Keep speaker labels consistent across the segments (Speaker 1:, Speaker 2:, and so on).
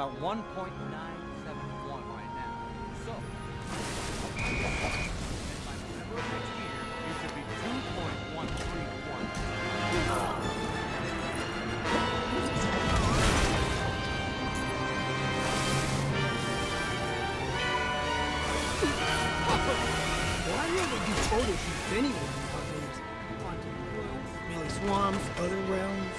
Speaker 1: about 1.971 right now. So, by November of next year, it should be 2.131.
Speaker 2: Well, I know they do photo shoots anywhere nowadays. Haunted woods, smelly swamps, other realms.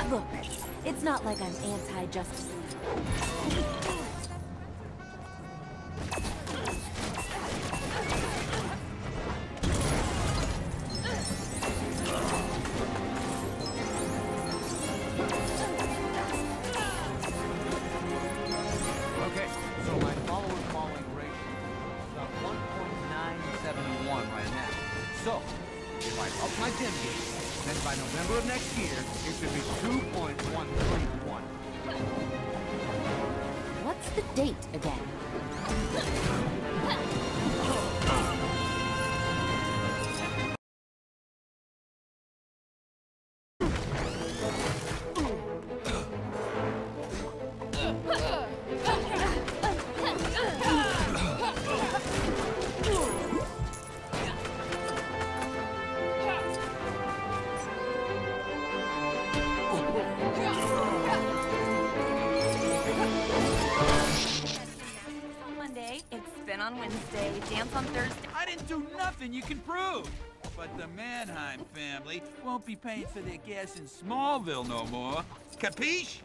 Speaker 3: Look, it's not like I'm anti-justice.
Speaker 1: Okay, so my followers following ratio is about 1.971 right now. So, if I up my dim gauge, then by November of next year, it should be 2.131.
Speaker 3: What's the date again?
Speaker 4: Spin on Wednesday, dance on Thursday.
Speaker 5: I didn't do nothing you can prove. But the Mannheim family won't be paying for their gas in Smallville no more. Capiche?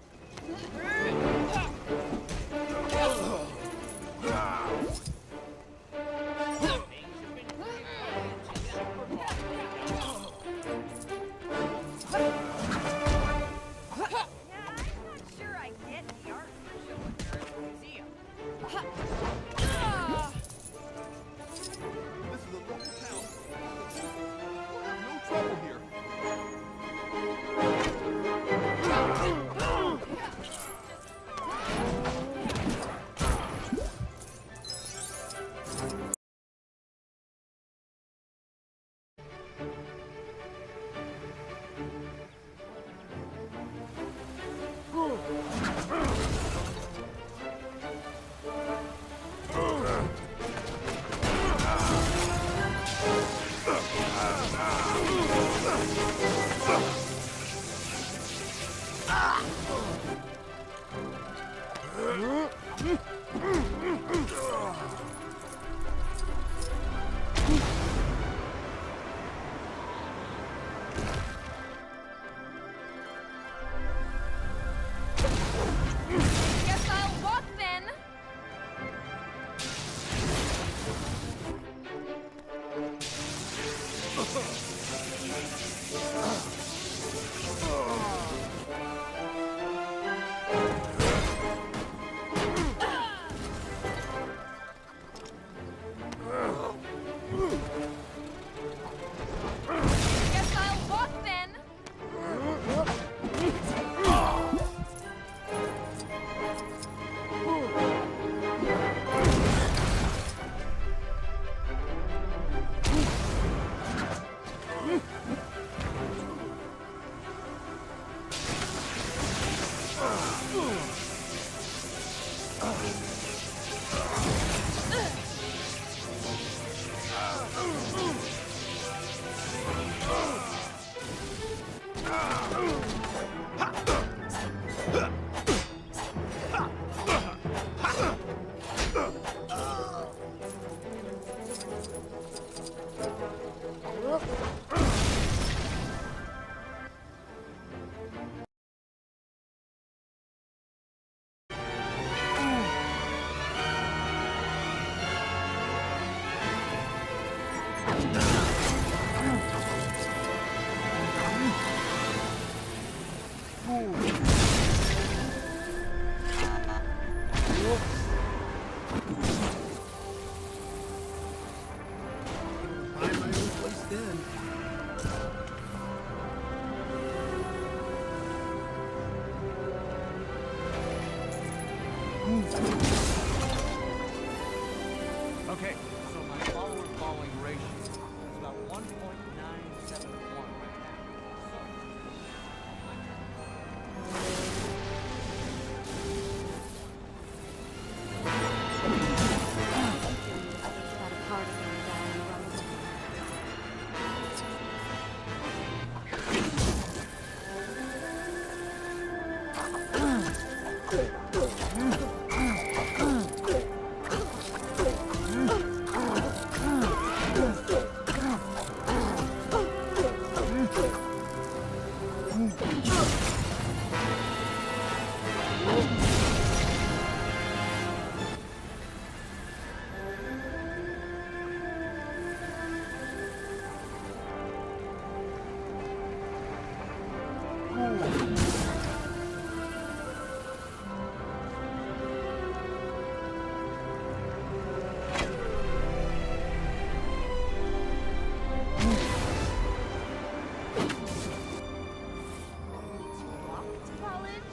Speaker 4: Guess I'll walk then. Guess I'll walk then.
Speaker 2: Buy my own place then.
Speaker 1: Okay, so my follower following ratio is about 1.971 right now.
Speaker 3: Got a partisan dying around the
Speaker 4: Walk to college.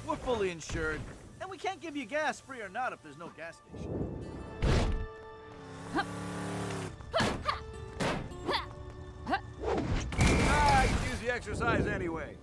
Speaker 6: We're fully insured, and we can't give you gas, free or not, if there's no gas station. Ah, you use the exercise anyway.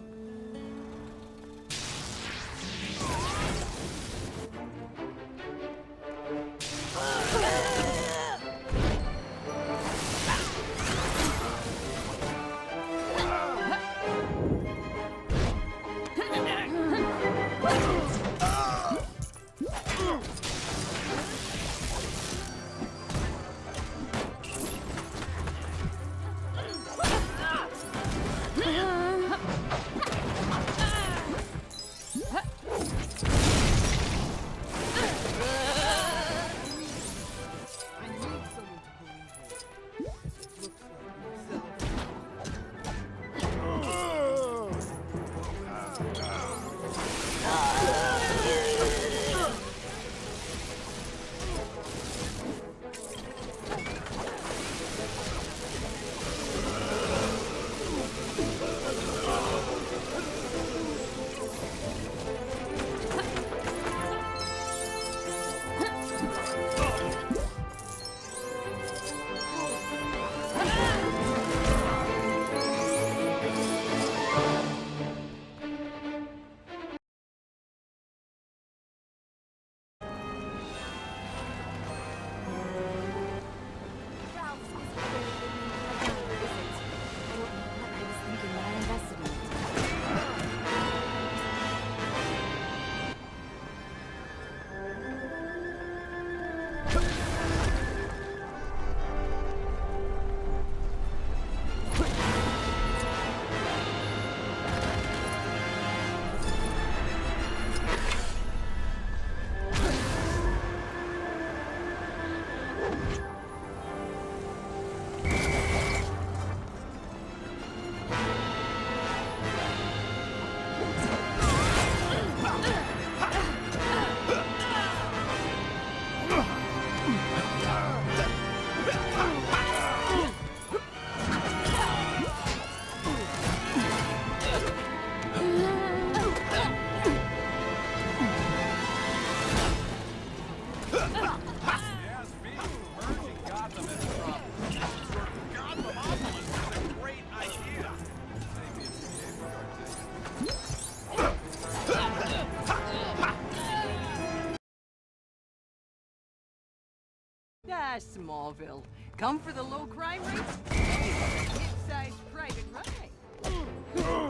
Speaker 7: Ah, Smallville. Come for the low crime rates? Mid-sized private ride.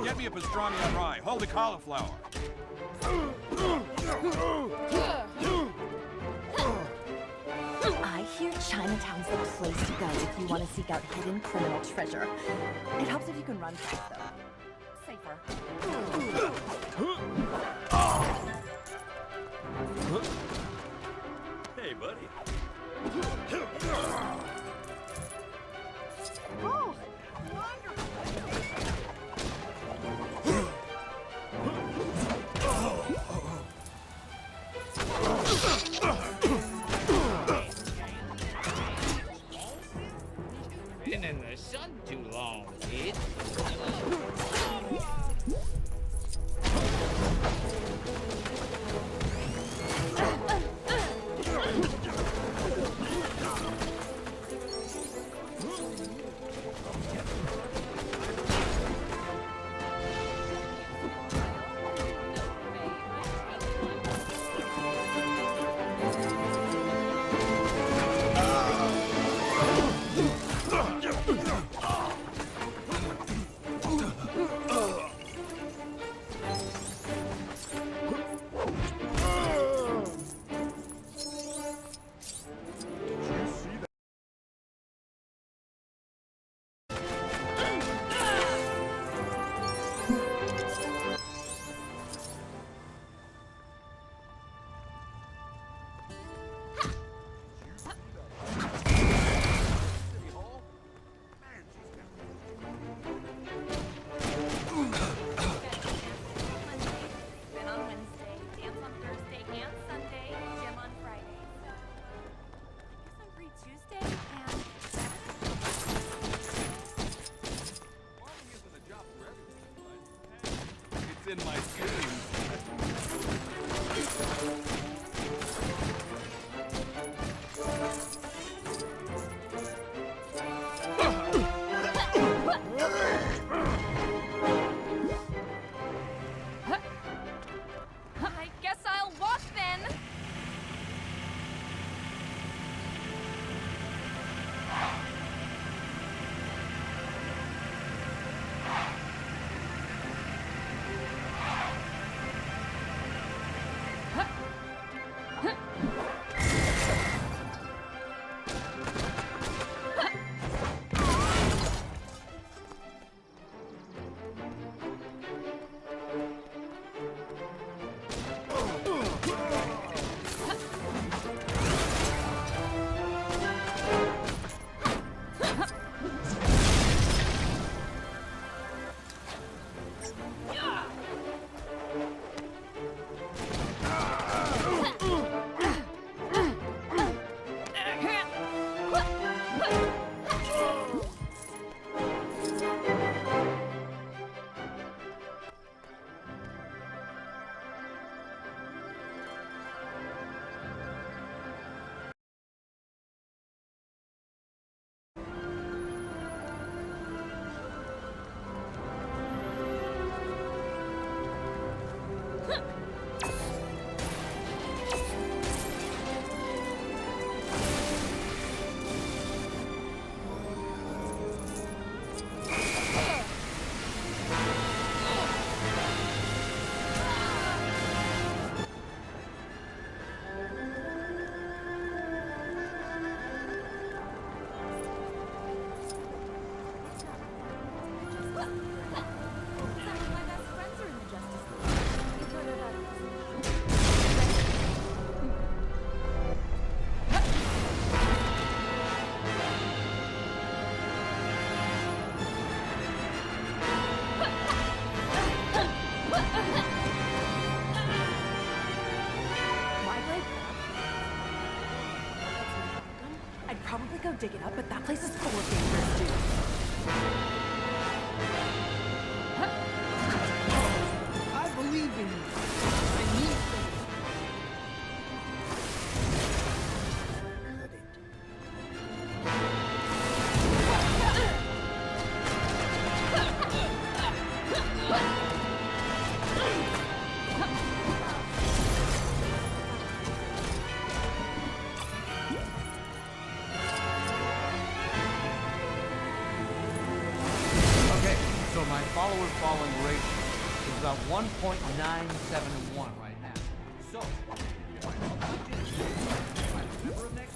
Speaker 8: Get me a pastrami on rye. Hold the cauliflower.
Speaker 3: I hear Chinatown's the place to go if you want to seek out hidden criminal treasure. It helps if you can run fast, though. Safer.
Speaker 8: Hey, buddy.
Speaker 7: Oh,
Speaker 9: Been in the sun too long, kid.
Speaker 4: Spin on Wednesday, dance on Thursday and Sunday, gym on Friday. So, I guess I'm free Tuesday and
Speaker 8: Farming isn't a job for everyone, but it's in my dreams.
Speaker 4: I guess I'll walk then.
Speaker 3: I'd probably go dig it up, but that place is full of dangerous dudes.
Speaker 2: I believe in you. I need things.
Speaker 1: follower-following ratio is about 1.971 right now. So, if I up my gym by November of next